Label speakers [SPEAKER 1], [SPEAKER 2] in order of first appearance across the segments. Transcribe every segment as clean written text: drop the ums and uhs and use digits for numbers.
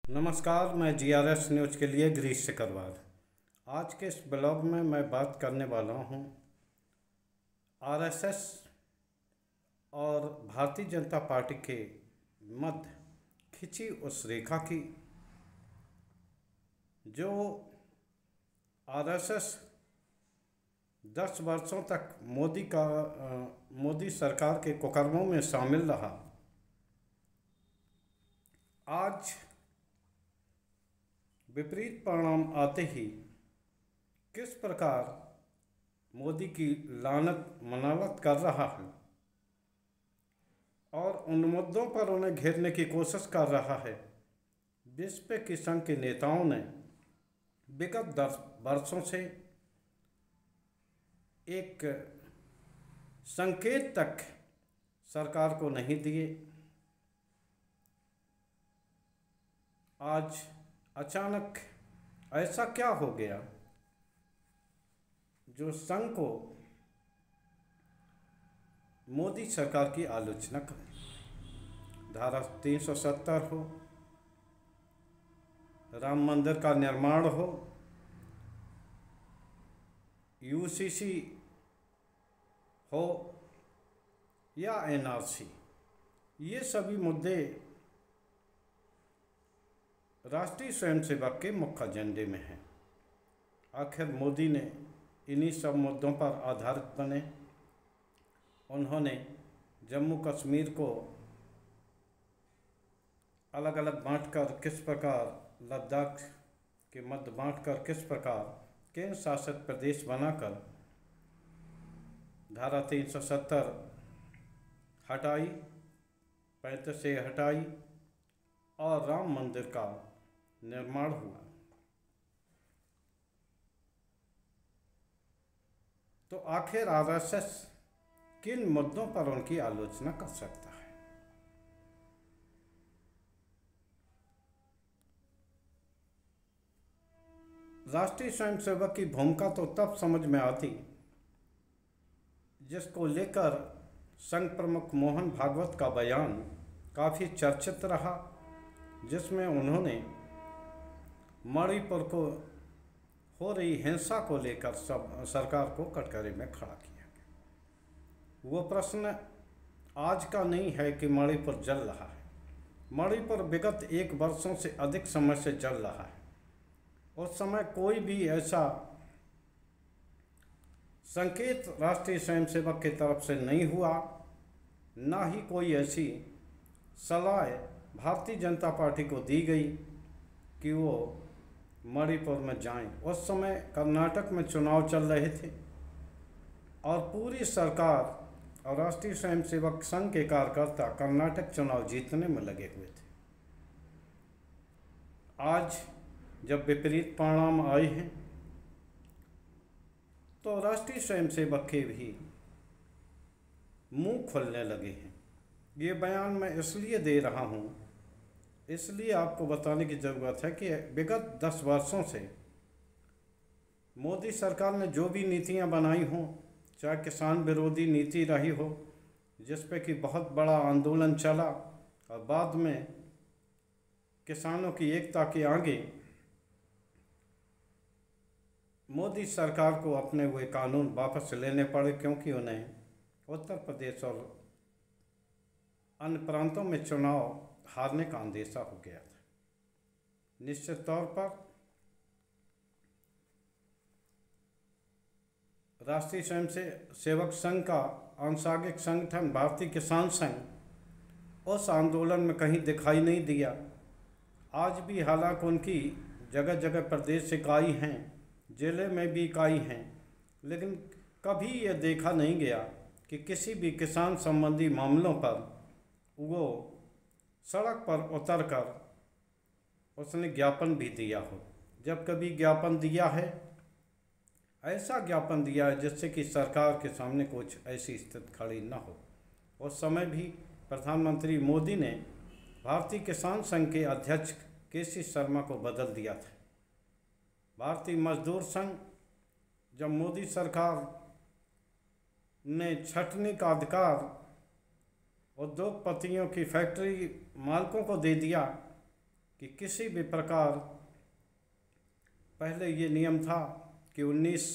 [SPEAKER 1] नमस्कार, मैं GRS news के लिए गिरीश सिकरवार। आज के इस ब्लॉग में मैं बात करने वाला हूँ आरएसएस और भारतीय जनता पार्टी के मध्य खिंची उस रेखा की जो आरएसएस 10 वर्षों तक मोदी सरकार के कुकर्मों में शामिल रहा। आज विपरीत परिणाम आते ही किस प्रकार मोदी की लानत मनालत कर रहा है और उन मुद्दों पर उन्हें घेरने की कोशिश कर रहा है जिस पे कि संघ के नेताओं ने विगत 10 वर्षों से एक संकेत तक सरकार को नहीं दिए। आज अचानक ऐसा क्या हो गया जो संघ को मोदी सरकार की आलोचना करे। धारा 370 हो, राम मंदिर का निर्माण हो, यूसीसी हो या एनआरसी, ये सभी मुद्दे राष्ट्रीय स्वयंसेवक के मुख्य एजेंडे में हैं। आखिर मोदी ने इन्हीं सब मुद्दों पर आधारित बने उन्होंने जम्मू कश्मीर को अलग अलग बांटकर किस प्रकार, लद्दाख के मध्य बांटकर किस प्रकार केंद्र शासित प्रदेश बनाकर धारा 370 हटाई, 35 से हटाई और राम मंदिर का निर्माण हुआ। तो आखिर आरएसएस किन मुद्दों पर उनकी आलोचना कर सकता है? राष्ट्रीय स्वयंसेवक की भूमिका तो तब समझ में आती जिसको लेकर संघ प्रमुख मोहन भागवत का बयान काफ़ी चर्चित रहा, जिसमें उन्होंने मणिपुर को हो रही हिंसा को लेकर सरकार को कटघरे में खड़ा किया। वो प्रश्न आज का नहीं है कि मणिपुर जल रहा है। मणिपुर विगत 1 वर्षों से अधिक समय से जल रहा है। उस समय कोई भी ऐसा संकेत राष्ट्रीय स्वयंसेवक की तरफ से नहीं हुआ, ना ही कोई ऐसी सलाह भारतीय जनता पार्टी को दी गई कि वो मणिपुर में जाएं। उस समय कर्नाटक में चुनाव चल रहे थे और पूरी सरकार और राष्ट्रीय स्वयंसेवक संघ के कार्यकर्ता कर्नाटक चुनाव जीतने में लगे हुए थे। आज जब विपरीत परिणाम आए हैं तो राष्ट्रीय स्वयंसेवक के भी मुंह खुलने लगे हैं। ये बयान मैं इसलिए दे रहा हूँ, इसलिए आपको बताने की ज़रूरत है कि विगत 10 वर्षों से मोदी सरकार ने जो भी नीतियाँ बनाई हों, चाहे किसान विरोधी नीति रही हो जिस पे कि बहुत बड़ा आंदोलन चला और बाद में किसानों की एकता के आगे मोदी सरकार को अपने हुए कानून वापस लेने पड़े, क्योंकि उन्हें उत्तर प्रदेश और अन्य प्रांतों में चुनाव हारने का अंदेशा हो गया था। निश्चित तौर पर राष्ट्रीय स्वयंसेवक संघ का आंसागिक संगठन भारतीय किसान संघ उस आंदोलन में कहीं दिखाई नहीं दिया। आज भी हालांकि उनकी जगह जगह प्रदेश इकाई हैं, जिले में भी इकाई हैं, लेकिन कभी ये देखा नहीं गया कि किसी भी किसान संबंधी मामलों पर वो सड़क पर उतरकर उसने ज्ञापन भी दिया हो। जब कभी ज्ञापन दिया है, ऐसा ज्ञापन दिया है जिससे कि सरकार के सामने कुछ ऐसी स्थिति खड़ी न हो। उस समय भी प्रधानमंत्री मोदी ने भारतीय किसान संघ के अध्यक्ष केसी शर्मा को बदल दिया था। भारतीय मजदूर संघ जब मोदी सरकार ने छंटनी का अधिकार उद्योगपतियों की फैक्ट्री मालिकों को दे दिया कि किसी भी प्रकार, पहले ये नियम था कि 19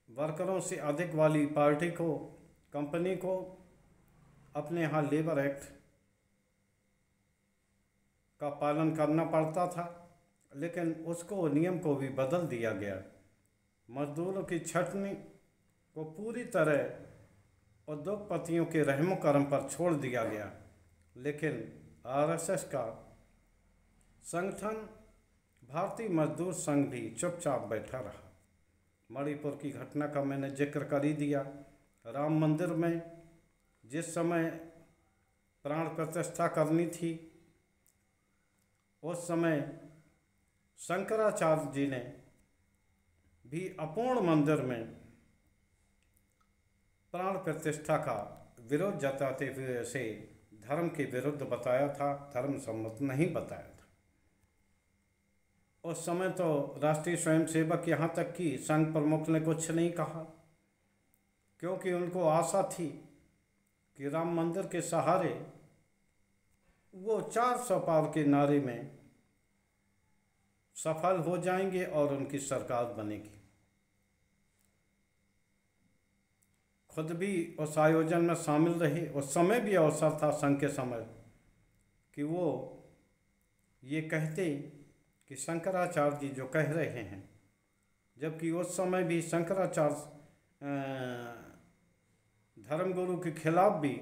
[SPEAKER 1] वर्करों से अधिक वाली पार्टी को, कंपनी को अपने यहाँ लेबर एक्ट का पालन करना पड़ता था, लेकिन उसको, नियम को भी बदल दिया गया। मजदूरों की छटनी को पूरी तरह उद्योगपतियों के रहमो करम पर छोड़ दिया गया। लेकिन आरएसएस का संगठन भारतीय मजदूर संघ भी चुपचाप बैठा रहा। मणिपुर की घटना का मैंने जिक्र कर ही दिया। राम मंदिर में जिस समय प्राण प्रतिष्ठा करनी थी, उस समय शंकराचार्य जी ने भी अपूर्ण मंदिर में प्राण प्रतिष्ठा का विरोध जताते हुए उसे धर्म के विरुद्ध बताया था, धर्म सम्मत नहीं बताया था। उस समय तो राष्ट्रीय स्वयंसेवक, यहाँ तक कि संघ प्रमुख ने कुछ नहीं कहा, क्योंकि उनको आशा थी कि राम मंदिर के सहारे वो 400 पार के नारे में सफल हो जाएंगे और उनकी सरकार बनेगी। खुद भी उस आयोजन में शामिल रहे। उस समय भी अवसर था संघ के समय कि वो ये कहते कि शंकराचार्य जी जो कह रहे हैं, जबकि उस समय भी शंकराचार्य धर्मगुरु के खिलाफ भी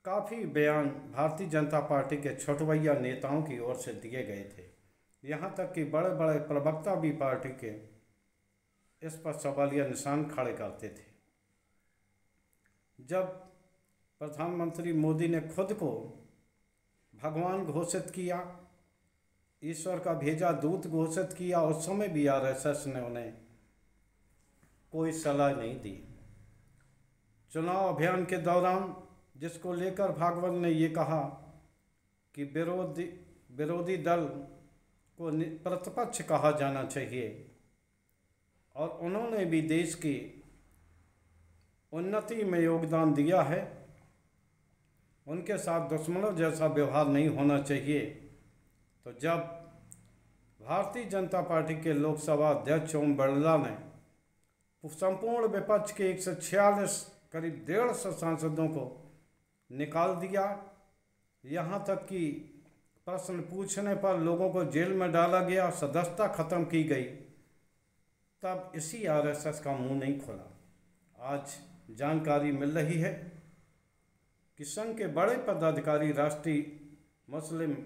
[SPEAKER 1] काफ़ी बयान भारतीय जनता पार्टी के छुटवैया नेताओं की ओर से दिए गए थे। यहाँ तक कि बड़े बड़े प्रवक्ता भी पार्टी के इस पर सवालिया निशान खड़े करते थे। जब प्रधानमंत्री मोदी ने खुद को भगवान घोषित किया, ईश्वर का भेजा दूत घोषित किया, उस समय भी आरएसएस ने उन्हें कोई सलाह नहीं दी। चुनाव अभियान के दौरान जिसको लेकर भागवत ने ये कहा कि विरोधी दल को प्रतिपक्ष कहा जाना चाहिए, और उन्होंने भी देश की उन्नति में योगदान दिया है, उनके साथ दुश्मनों जैसा व्यवहार नहीं होना चाहिए। तो जब भारतीय जनता पार्टी के लोकसभा अध्यक्ष ओम बिरला ने संपूर्ण विपक्ष के 146 करीब 150 सांसदों को निकाल दिया, यहाँ तक कि प्रश्न पूछने पर लोगों को जेल में डाला गया, सदस्यता खत्म की गई, तब इसी आरएसएस का मुंह नहीं खोला। आज जानकारी मिल रही है कि संघ के बड़े पदाधिकारी राष्ट्रीय मुस्लिम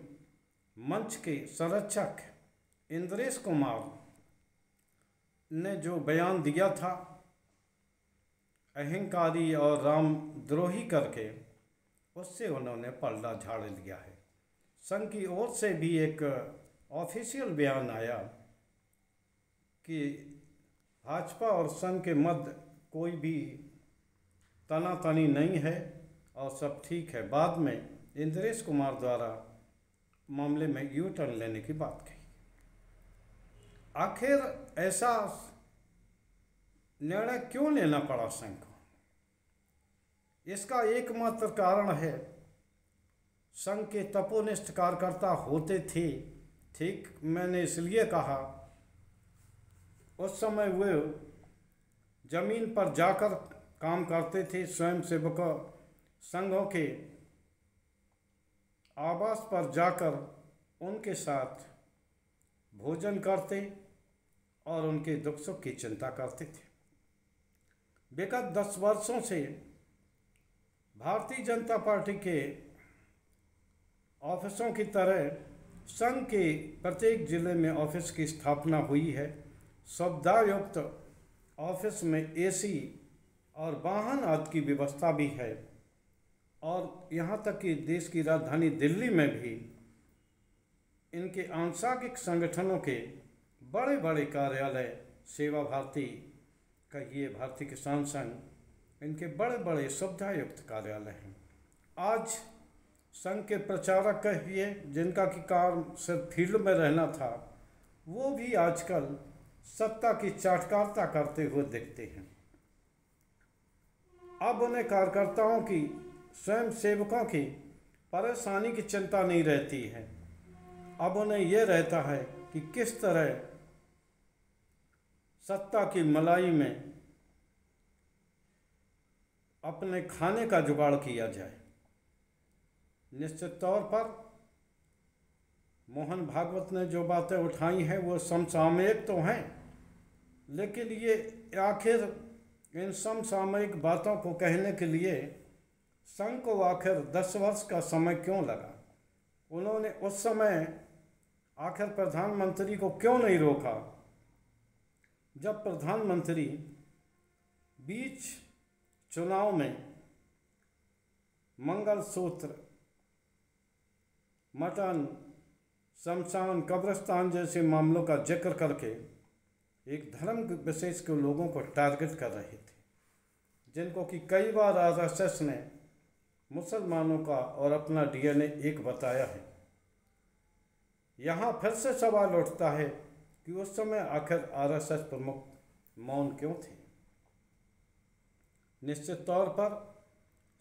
[SPEAKER 1] मंच के संरक्षक इंद्रेश कुमार ने जो बयान दिया था अहंकारी और रामद्रोही करके, उससे उन्होंने पलड़ा झाड़ लिया है। संघ की ओर से भी एक ऑफिशियल बयान आया कि भाजपा और संघ के मध्य कोई भी तनातनी नहीं है और सब ठीक है। बाद में इंद्रेश कुमार द्वारा मामले में यू टर्न लेने की बात कही। आखिर ऐसा निर्णय क्यों लेना पड़ा संघ को? इसका एकमात्र कारण है, संघ के तपोनिष्ठ कार्यकर्ता होते थे। ठीक, मैंने इसलिए कहा उस समय वे जमीन पर जाकर काम करते थे, स्वयंसेवक संघों के आवास पर जाकर उनके साथ भोजन करते और उनके दुख सुख की चिंता करते थे। विगत 10 वर्षों से भारतीय जनता पार्टी के ऑफिसों की तरह संघ के प्रत्येक जिले में ऑफिस की स्थापना हुई है। सुविधायुक्त ऑफिस में एसी और वाहन आदि की व्यवस्था भी है, और यहाँ तक कि देश की राजधानी दिल्ली में भी इनके आंशिक संगठनों के बड़े बड़े कार्यालय, सेवा भारती कहिए, भारतीय किसान संघ, इनके बड़े बड़े सुविधायुक्त कार्यालय हैं। आज संघ के प्रचारक कहिए, जिनका कि काम सिर्फ फील्ड में रहना था, वो भी आजकल सत्ता की चाटकारता करते हुए दिखते हैं। अब उन्हें कार्यकर्ताओं की, स्वयं सेवकों की परेशानी की चिंता नहीं रहती है। अब उन्हें यह रहता है कि किस तरह सत्ता की मलाई में अपने खाने का जुगाड़ किया जाए। निश्चित तौर पर मोहन भागवत ने जो बातें उठाई हैं वो समसामयिक तो हैं, लेकिन ये आखिर इन समसामयिक बातों को कहने के लिए संघ को आखिर 10 वर्ष का समय क्यों लगा? उन्होंने उस समय आखिर प्रधानमंत्री को क्यों नहीं रोका, जब प्रधानमंत्री बीच चुनाव में मंगलसूत्र, मटन, शमशान, कब्रिस्तान जैसे मामलों का जिक्र करके एक धर्म विशेष के लोगों को टारगेट कर रहे थे, जिनको कि कई बार आरएसएस ने मुसलमानों का और अपना डीएनए एक बताया है। यहाँ फिर से सवाल उठता है कि उस समय आखिर आरएसएस प्रमुख मौन क्यों थे? निश्चित तौर पर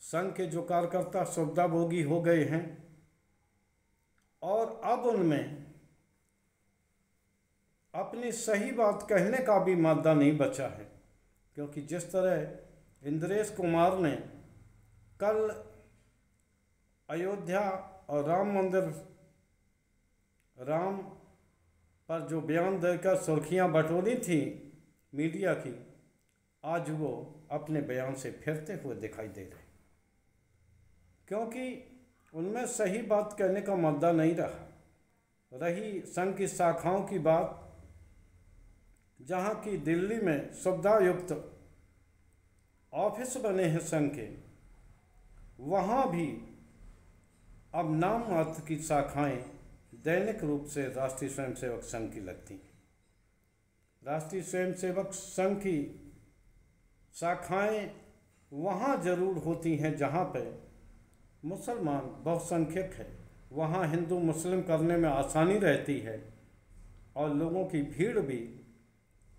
[SPEAKER 1] संघ के जो कार्यकर्ता सुविधाभोगी हो गए हैं और अब उनमें अपनी सही बात कहने का भी मादा नहीं बचा है, क्योंकि जिस तरह इंद्रेश कुमार ने कल अयोध्या और राम मंदिर राम पर जो बयान देकर सुर्खियां बटोरी थी मीडिया की, आज वो अपने बयान से फिरते हुए दिखाई दे रहे, क्योंकि उनमें सही बात कहने का मुद्दा नहीं रहा। रही संघ की शाखाओं की बात, जहाँ की दिल्ली में सुविधायुक्त ऑफिस बने हैं संघ के, वहाँ भी अब नाम मात्र की शाखाएं दैनिक रूप से राष्ट्रीय स्वयंसेवक संघ की लगती हैं। राष्ट्रीय स्वयंसेवक संघ की शाखाएं वहाँ जरूर होती हैं जहाँ पे मुसलमान बहुसंख्यक है, वहाँ हिंदू मुस्लिम करने में आसानी रहती है और लोगों की भीड़ भी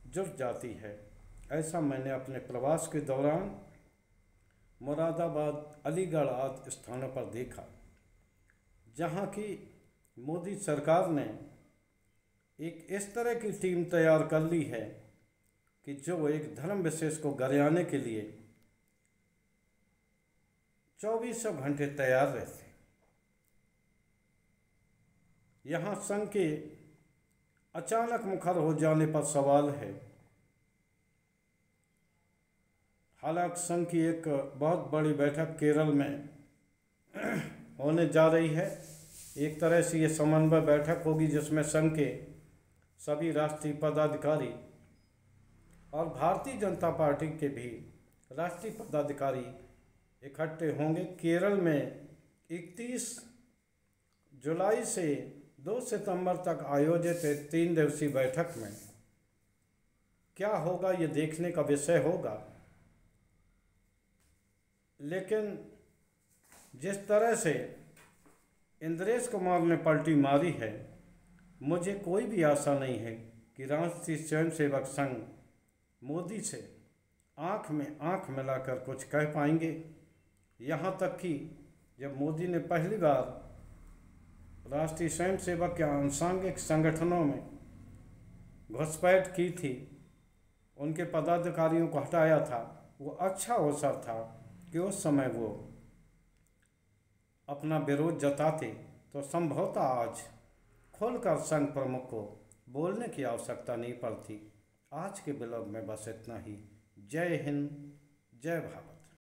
[SPEAKER 1] जुट जाती है। ऐसा मैंने अपने प्रवास के दौरान मुरादाबाद, अलीगढ़ आदि स्थानों पर देखा, जहाँ की मोदी सरकार ने एक इस तरह की टीम तैयार कर ली है कि जो एक धर्म विशेष को गरियाने के लिए 24 घंटे तैयार रहते। यहाँ संघ के अचानक मुखर हो जाने पर सवाल है। हालांकि संघ की एक बहुत बड़ी बैठक केरल में होने जा रही है। एक तरह से ये समन्वय बैठक होगी जिसमें संघ के सभी राष्ट्रीय पदाधिकारी और भारतीय जनता पार्टी के भी राष्ट्रीय पदाधिकारी इकट्ठे होंगे। केरल में 31 जुलाई से 2 सितंबर तक आयोजित 3 दिवसीय बैठक में क्या होगा ये देखने का विषय होगा। लेकिन जिस तरह से इंद्रेश कुमार ने पलटी मारी है, मुझे कोई भी आशा नहीं है कि राष्ट्रीय स्वयंसेवक संघ मोदी से आँख में आँख मिलाकर कुछ कह पाएंगे। यहाँ तक कि जब मोदी ने पहली बार राष्ट्रीय स्वयंसेवक के आनुषंगिक संगठनों में घुसपैठ की थी, उनके पदाधिकारियों को हटाया था, वो अच्छा अवसर था कि उस समय वो अपना विरोध जताते तो संभवतः आज खुलकर संघ प्रमुख को बोलने की आवश्यकता नहीं पड़ती। आज के ब्लॉग में बस इतना ही। जय हिंद, जय भारत।